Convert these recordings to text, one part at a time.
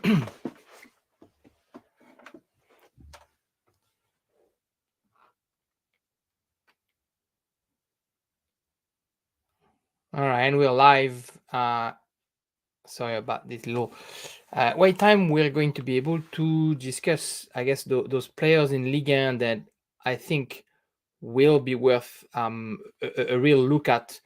All right, and we're live. Sorry about this little wait time. We're going to be able to discuss, I guess, those players in Ligue 1 that I think will be worth a real look at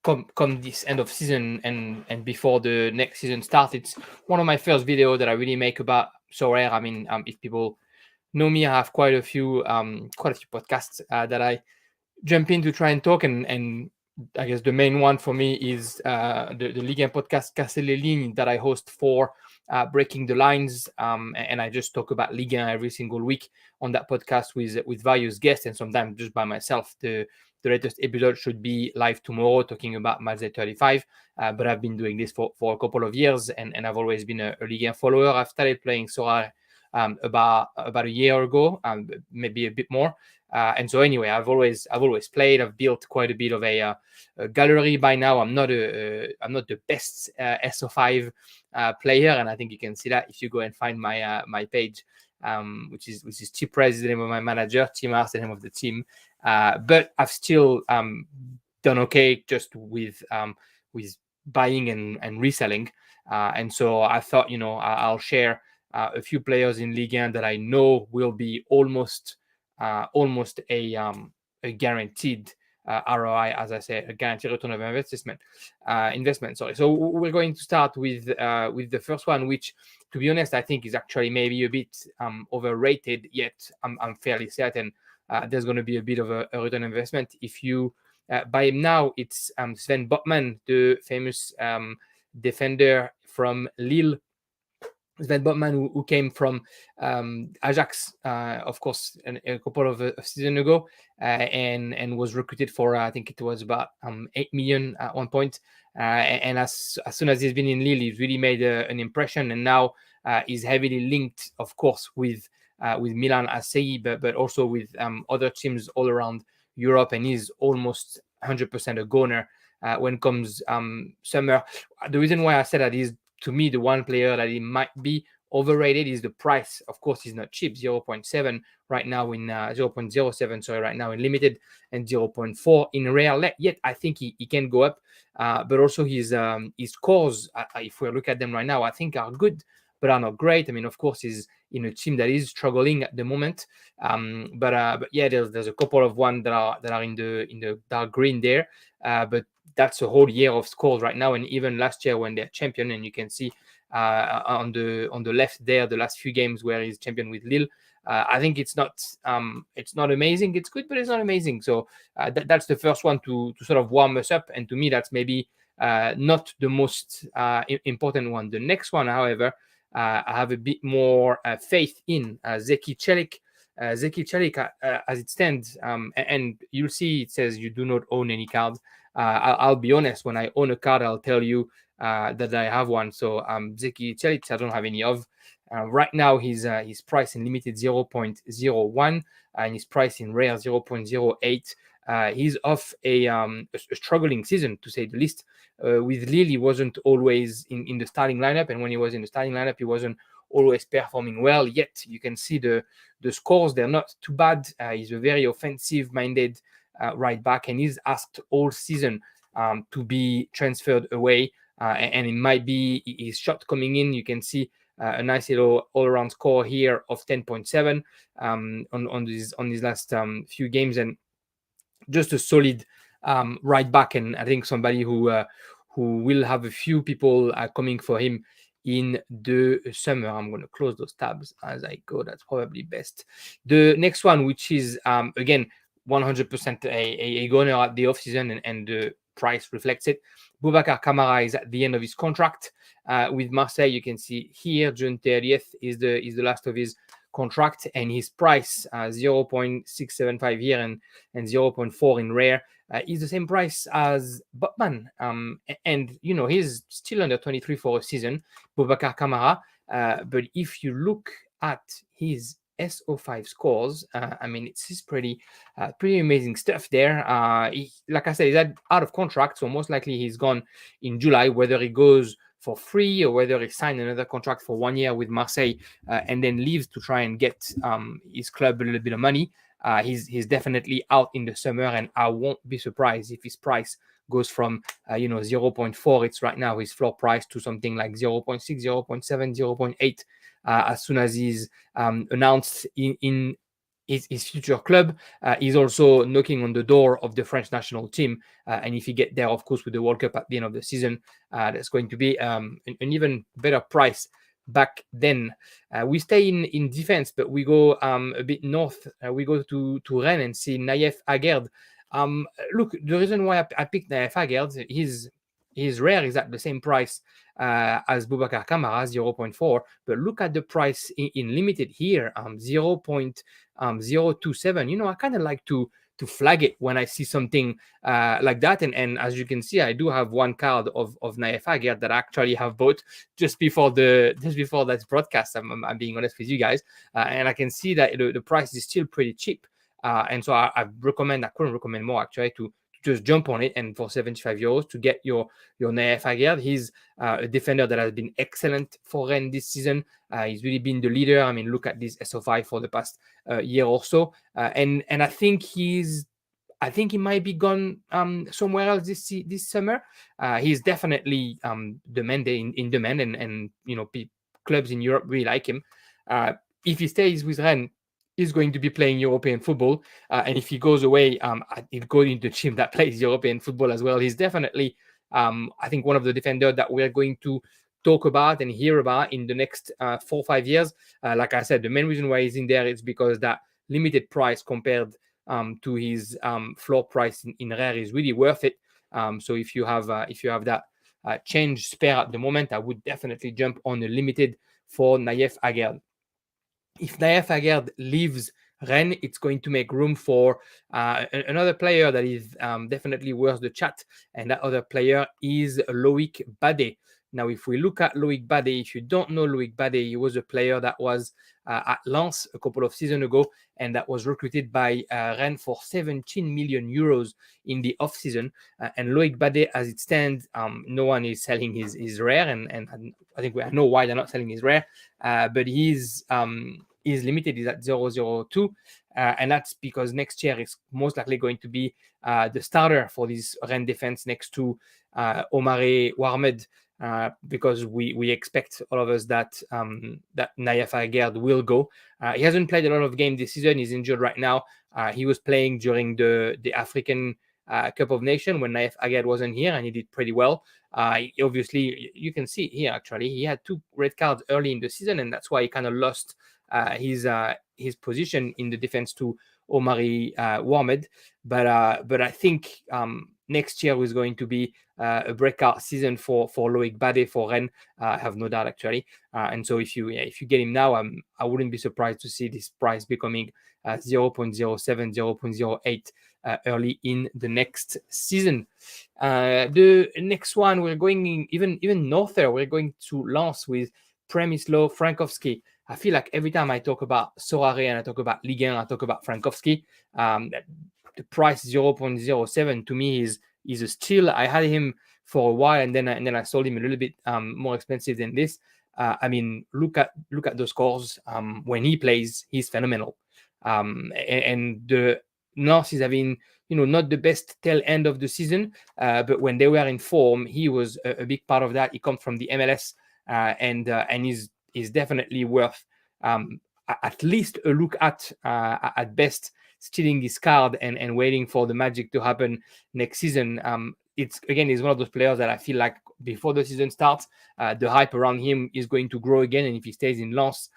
come this end of season and before the next season starts. It's one of my first video that I really make about Sorare. I mean, if people know me, I have quite a few podcasts that I jump in to try and talk, and I guess the main one for me is the Ligue 1 podcast Casser les Lignes that I host for Breaking the Lines, and I just talk about Ligue 1 every single week on that podcast with various guests and sometimes just by myself. The latest episode should be live tomorrow, talking about Match 35. But I've been doing this for a couple of years, and I've always been a Ligue 1 follower. I've started playing Sorare about a year ago, maybe a bit more. And so anyway, I've always played. I've built quite a bit of a gallery by now. I'm not the best SO5 player, and I think you can see that if you go and find my page, which is Chipres is the name of my manager, Timar is the name of the team. But I've still done okay just with buying and reselling. And so I thought, I'll share a few players in Ligue 1 that I know will be almost a guaranteed ROI, as I say, a guaranteed return of investment. Sorry. So we're going to start with the first one, which, to be honest, I think is actually maybe a bit overrated. Yet I'm fairly certain there's going to be a bit of a return on investment if you buy him now. It's Sven Batman, the famous defender from Lille. Sven Batman, who came from Ajax, of course, a couple of seasons ago, and was recruited for I think it was about 8 million at one point. And as soon as he's been in Lille, he's really made an impression, and now is heavily linked, of course, with Milan AC, but also with other teams all around Europe, and he's almost 100% a goner when it comes summer. The reason why I said that is, to me, the one player that he might be overrated is the price. Of course, he's not cheap. 0.7 right now in 0.07. Sorry, right now in limited, and 0.4 in rare. Yet I think he can go up. But also his scores, if we look at them right now, I think are good, but are not great. I mean, of course, he's in a team that is struggling at the moment. But yeah, there's a couple of one that are in the dark green there. But that's a whole year of scores right now, and even last year when they're champion, and you can see on the left there the last few games where he's champion with Lille. I think it's not amazing. It's good, but it's not amazing. So that's the first one to sort of warm us up, and to me that's maybe not the most important one. The next one, however, I have a bit more faith in Zeki Celik. Zeki Celik, as it stands, and you'll see it says you do not own any cards. I'll be honest, when I own a card, I'll tell you that I have one. So Zeki Celik, I don't have any of. Right now, his price in limited 0.01 and his price in rare 0.08. He's off a struggling season, to say the least. With Lille, he wasn't always in the starting lineup, and when he was in the starting lineup, he wasn't always performing well. Yet you can see the scores; they're not too bad. He's a very offensive-minded right back, and he's asked all season to be transferred away, and it might be his shot coming in. You can see a nice little all-around score here of 10.7 on these last few games, and just a solid right back, and I think somebody who will have a few people coming for him in the summer. I'm going to close those tabs as I go. That's probably best. The next one, which is again 100% a goner at the offseason, and the price reflects it. Boubacar Kamara is at the end of his contract with Marseille. You can see here June 30th is the last of his contract, and his price 0.675 here and 0.4 in rare is the same price as Botman, and he's still under 23 for a season, Boubacar Kamara, but if you look at his SO5 scores, I mean, it's pretty amazing stuff there. Like I said, he's out of contract, so most likely he's gone in July. Whether he goes for free, or whether he signed another contract for 1 year with Marseille and then leaves to try and get his club a little bit of money. He's definitely out in the summer, and I won't be surprised if his price goes from 0.4, it's right now his floor price, to something like 0.6, 0.7, 0.8 as soon as he's announced in his future club. He's also knocking on the door of the French national team, and if he get there, of course, with the World Cup at the end of the season, that's going to be an even better price back then. We stay in defense, but we go a bit north. We go to Rennes and see Naïef Aguerd. Look, the reason why I picked Naïef Aguerd, his rare is at the same price as Boubacar Kamara, 0.4, but look at the price in limited here, 0.027. I kind of like to flag it when I see something like that. And as you can see, I do have one card of Naïef Aguerd that I actually have bought just before that broadcast. I'm being honest with you guys, and I can see that the price is still pretty cheap. And so I couldn't recommend more actually to just jump on it, and for 75 euros to get your Naïef Aguerd. He's a defender that has been excellent for Rennes this season. He's really been the leader. I mean, look at this SO5 for the past year or so, and I think he might be gone somewhere else this summer. He's definitely in demand, and clubs in Europe really like him. If he stays with Rennes, he's going to be playing European football, and if he goes away, he'll go into the team that plays European football as well. He's definitely, I think, one of the defenders that we're going to talk about and hear about in the next 4 or 5 years. Like I said, the main reason why he's in there is because that limited price compared to his floor price in rare is really worth it. So if you have that change spare at the moment, I would definitely jump on a limited for Naïef Aguerd. If Naïef Aguerd leaves Rennes, it's going to make room for another player that is definitely worth the chat, and that other player is Loïc Badet. Now, if we look at Loïc Badet, if you don't know Loïc Badet, he was a player that was at Lens a couple of seasons ago, and that was recruited by Rennes for 17 million euros in the off-season. And Loïc Badet, as it stands, no one is selling his rare, and I think I know why they're not selling his rare, but he's limited, is at 0.02, and that's because next year is most likely going to be the starter for this Rennes defense next to Omare Warmed, because we expect, all of us, that Naïef Aguerd will go. He hasn't played a lot of games this season. He's injured right now. He was playing during the African Cup of Nations when Naïef Aguerd wasn't here, and he did pretty well. Obviously, you can see here, actually, he had 2 red cards early in the season, and that's why he kind of lost his position in the defense to Omari Warmed. But I think next year is going to be a breakout season for Loïc Badet for Rennes. I have no doubt, actually. And so if you get him now, I wouldn't be surprised to see this price becoming 0.07, 0.08 early in the next season. The next one, we're going even norther. We're going to Lens with Przemysław Frankowski. I feel like every time I talk about Sorare and I talk about Ligue 1, I talk about Frankowski. The price 0.07 to me is a steal. I had him for a while, and then I sold him a little bit more expensive than this. I mean, look at those scores. When he plays, he's phenomenal. And the North is having, not the best tail end of the season, but when they were in form, he was a big part of that. He comes from the MLS, and is definitely worth at least a look at best, stealing this card and waiting for the magic to happen next season. It's one of those players that I feel like before the season starts, the hype around him is going to grow again, and if he stays in Lens,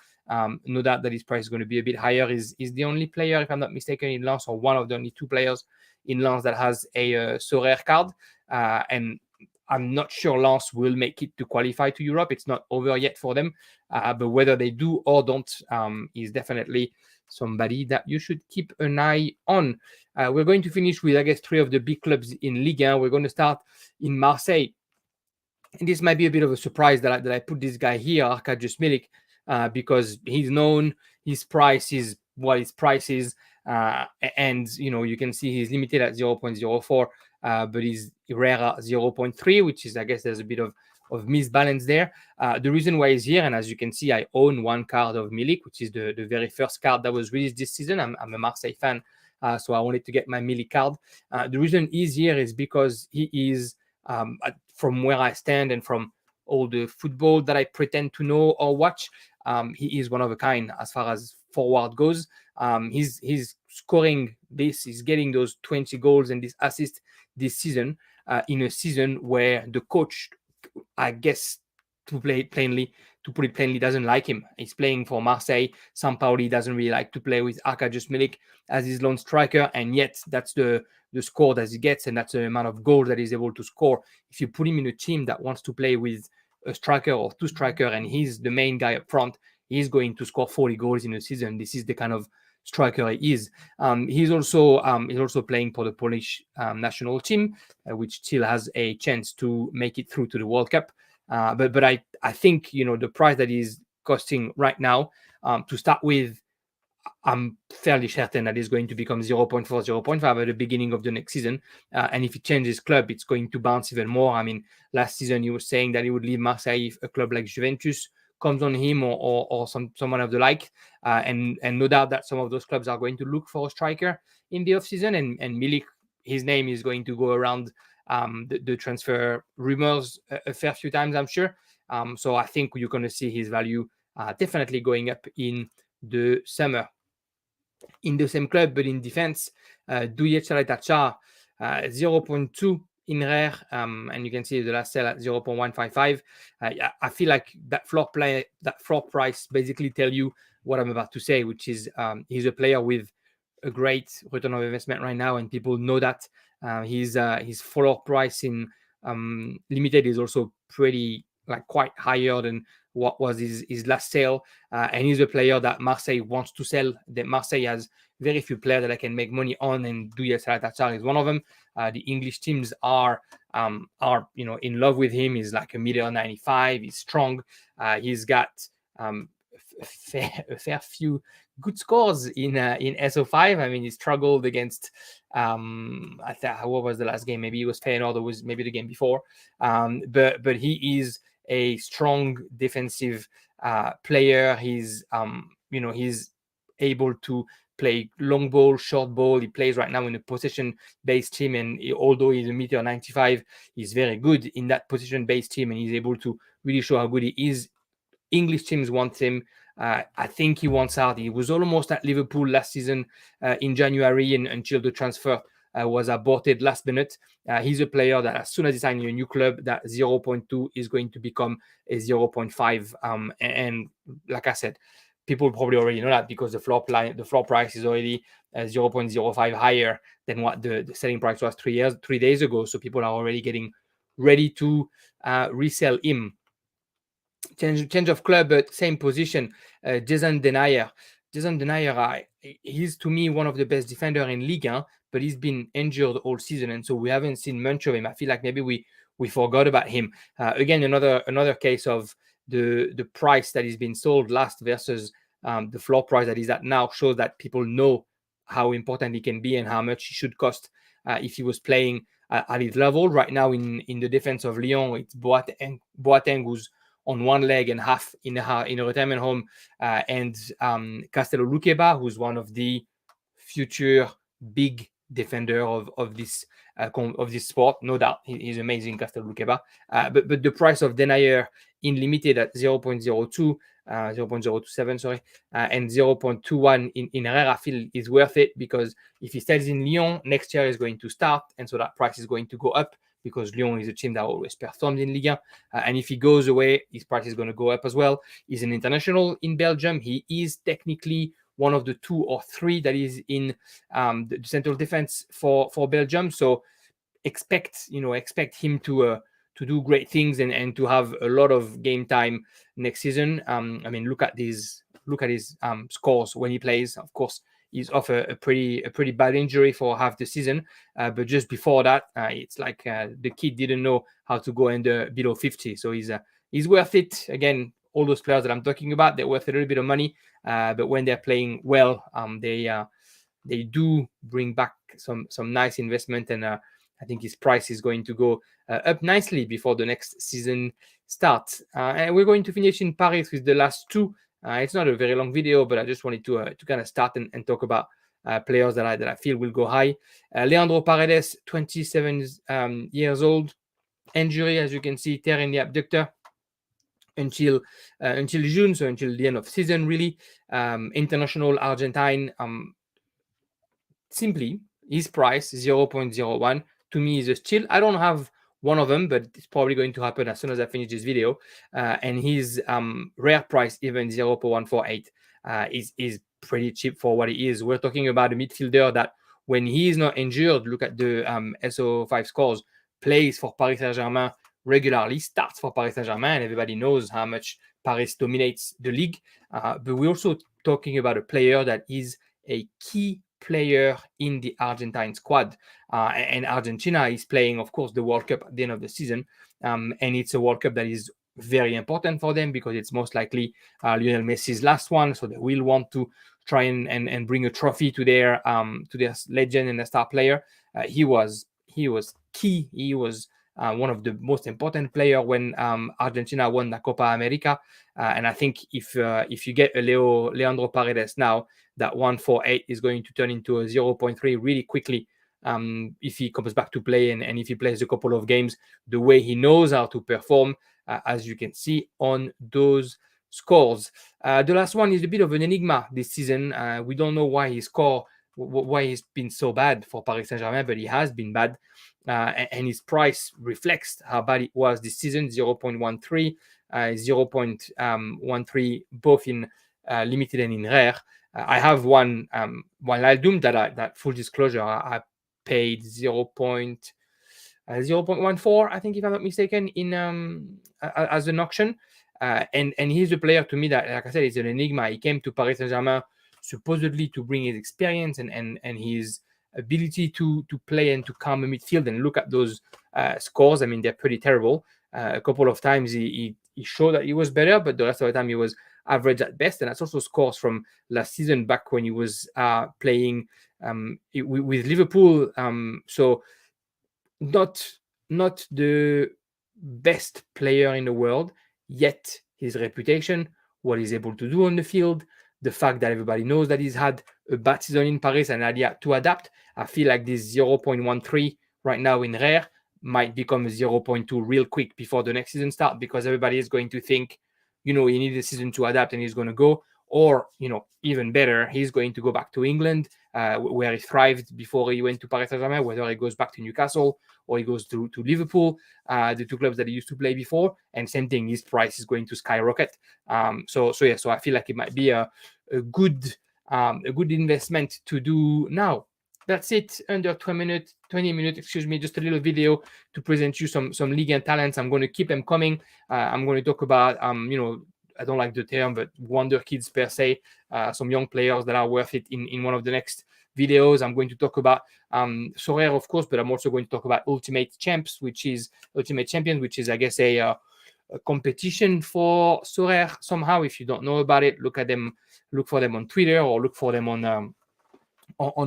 no doubt that his price is going to be a bit higher. Is the only player, if I'm not mistaken, in Lens, or one of the only 2 players in Lens that has a Sorare card, and I'm not sure Lens will make it to qualify to Europe. It's not over yet for them, but whether they do or don't is definitely somebody that you should keep an eye on. We're going to finish with, I guess, 3 of the big clubs in Ligue 1. We're going to start in Marseille. And this might be a bit of a surprise that I put this guy here, Arkadiusz Milik, because he's known, his price is what his price is, and you can see he's limited at 0.04, but he's rare at 0.3, which is, I guess, there's a bit of misbalance there. The reason why he's here, and as you can see, I own one card of Milik, which is the very first card that was released this season. I'm a Marseille fan, so I wanted to get my Milik card. The reason he's here is because he is, from where I stand and from all the football that I pretend to know or watch, he is one of a kind as far as forward goes. He's scoring this, he's getting those 20 goals and this assist this season, in a season where the coach, I guess, to put it plainly, doesn't like him. He's playing for Marseille. Sampaoli doesn't really like to play with Arkadiusz Milik as his lone striker, and yet that's the score that he gets, and that's the amount of goals that he's able to score. If you put him in a team that wants to play with a striker or two striker, and he's the main guy up front, he's going to score 40 goals in a season. This is the kind of striker he is. He's also playing for the Polish national team, which still has a chance to make it through to the World Cup. But I think, the price that he's costing right now, to start with, I'm fairly certain that it's going to become 0.4, 0.5 at the beginning of the next season. And if he changes club, it's going to bounce even more. I mean, last season he was saying that he would leave Marseille if a club like Juventus comes on him, or someone of the like. And no doubt that some of those clubs are going to look for a striker in the offseason. And Milik, his name is going to go around the transfer rumors a fair few times, I'm sure. So I think you're going to see his value definitely going up in the summer. In the same club, but in defense, Untitled Chapter, 0.2 in rare, and you can see the last sale at 0.155. I feel like that floor price basically tell you what I'm about to say, which is he's a player with a great return of investment right now, and people know that. His floor price in limited is also quite higher than what was his last sale, and he's a player that Marseille wants to sell. That Marseille has very few players that I can make money on, and Untitled Chapter is one of them. The English teams are in love with him. He's like $1.95 million. He's strong. He's got a fair few good scores in SO5. I mean, he struggled against what was the last game? Maybe it was Feyenoord, or was maybe the game before. But he is a strong defensive player. He's he's able to play long ball, short ball. He plays right now in a possession-based team, and although he's $1.95 million, he's very good in that possession-based team, and he's able to really show how good he is. English teams want him. I think he wants out. He was almost at Liverpool last season in January, and until the transfer was aborted last minute. He's a player that as soon as he signs a new club, that 0.2 is going to become a 0.5. And like I said, people probably already know that because the floor price is already 0.05 higher than what the selling price was 3 days ago. So people are already getting ready to resell him. Change of club, but same position. Jason Denayer. Jason Denayer, he's to me one of the best defenders in Ligue 1, but he's been injured all season, and so we haven't seen much of him. I feel like maybe we forgot about him. Again, another case of the price that he's been sold last versus the floor price that he's at now shows that people know how important he can be and how much he should cost if he was playing at his level. Right now in the defense of Lyon, it's Boateng who's on one leg and half in a retirement home, and Castello Luqueba, who's one of the future big defender of this sport. No doubt, he's amazing, Castello Luqueba. But the price of Denayer in limited at 0.02, 0.027, sorry, and 0.21 in rare, I feel is worth it, because if he stays in Lyon, next year is going to start, and so that price is going to go up, because Lyon is a team that always performs in Ligue 1. And if he goes away, his price is going to go up as well. He's an international in Belgium. He is technically one of the 2 or 3 that is in the central defense for Belgium. So expect him to do great things and to have a lot of game time next season. I mean, look at his scores when he plays. Of course, he's off a pretty bad injury for half the season, but just before that, it's like the kid didn't know how to go below 50. So he's worth it. Again, all those players that I'm talking about, they're worth a little bit of money, but when they're playing well, they do bring back some nice investment, and I think his price is going to go up nicely before the next season starts. And we're going to finish in Paris with the last two. It's not a very long video, but I just wanted to kind of start and talk about players that I feel will go high. Leandro Paradise, 27 years old, injury, as you can see, tear in the abductor until June, so until the end of season, really. International Argentine, simply his price 0.01 to me is a steal. I don't have one of them, but it's probably going to happen as soon as I finish this video. And his rare price, even 0.148, is pretty cheap for what he is. We're talking about a midfielder that when he is not injured, look at the SO5 scores, plays for Paris Saint-Germain regularly, starts for Paris Saint-Germain, and everybody knows how much Paris dominates the league. But we're also talking about a player that is a key player in the Argentine squad. And Argentina is playing, of course, the World Cup at the end of the season. And it's a World Cup that is very important for them because it's most likely Lionel Messi's last one. So they will want to try and bring a trophy to their legend and a star player. He was key. He was one of the most important players when Argentina won the Copa America. And I think if you get a Leandro Paredes now, that 148 is going to turn into a 0.3 really quickly if he comes back to play and if he plays a couple of games the way he knows how to perform, as you can see on those scores. The last one is a bit of an enigma this season. We don't know why why he's been so bad for Paris Saint-Germain, but he has been bad. And his price reflects how bad it was this season, 0.13, 0.13 both in limited and in rare. I have one Aldum that full disclosure, I paid 0.14, I think, if I'm not mistaken, in as an auction. And he's a player to me that, like I said, is an enigma. He came to Paris Saint-Germain supposedly to bring his experience and his ability to play and to calm a midfield. And look at those scores. I mean, they're pretty terrible. A couple of times he showed that he was better, but the rest of the time he was average at best. And that's also scores from last season back when he was playing with Liverpool. So not the best player in the world, yet his reputation, what he's able to do on the field, the fact that everybody knows that he's had a bad season in Paris and had to adapt. I feel like this 0.13 right now in rare might become a 0.2 real quick before the next season starts, because everybody is going to think, he needs a season to adapt and he's going to go. Or, even better, he's going to go back to England, where he thrived before he went to Paris Saint-Germain, whether he goes back to Newcastle or he goes to Liverpool, the two clubs that he used to play before. And same thing, his price is going to skyrocket. So I feel like it might be a good investment to do now. That's it, under 20 minutes, just a little video to present you some Ligue 1 talents. I'm going to keep them coming. I'm going to talk about, I don't like the term, but wonder kids per se, some young players that are worth it in one of the next videos. I'm going to talk about Sorare, of course, but I'm also going to talk about Ultimate Champions, which is, I guess, a competition for Sorare somehow. If you don't know about it, look for them on Twitter, or look for them on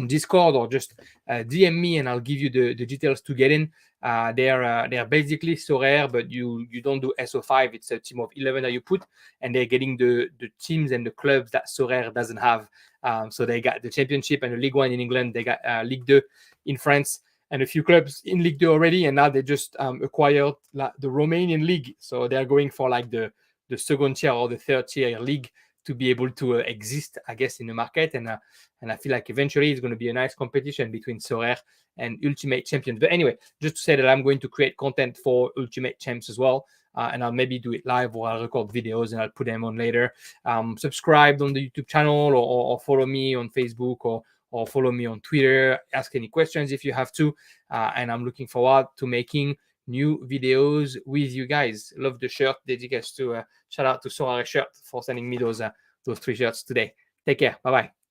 Discord, or just DM me and I'll give you the details to get in. They're basically Sorare, but you don't do SO5. It's a team of 11 that you put, and they're getting the teams and the clubs that Sorare doesn't have. So they got the Championship and the Ligue 1 in England. They got Ligue 2 in France, and a few clubs in Ligue 2 already. And now they just acquired the Romanian league. So they're going for like the second tier or the third tier league to be able to exist, I guess, in the market. And I feel like eventually it's going to be a nice competition between Sorare and Ultimate Champions. But anyway, just to say that I'm going to create content for Ultimate Champs as well. And I'll maybe do it live, or I'll record videos and I'll put them on later. Subscribe on the YouTube channel, or follow me on Facebook, or follow me on Twitter. Ask any questions if you have to. And I'm looking forward to making new videos with you guys. Love the shirt. Dedicated to shout out to Sorare Shirt for sending me those 3 shirts today. Take care. Bye bye.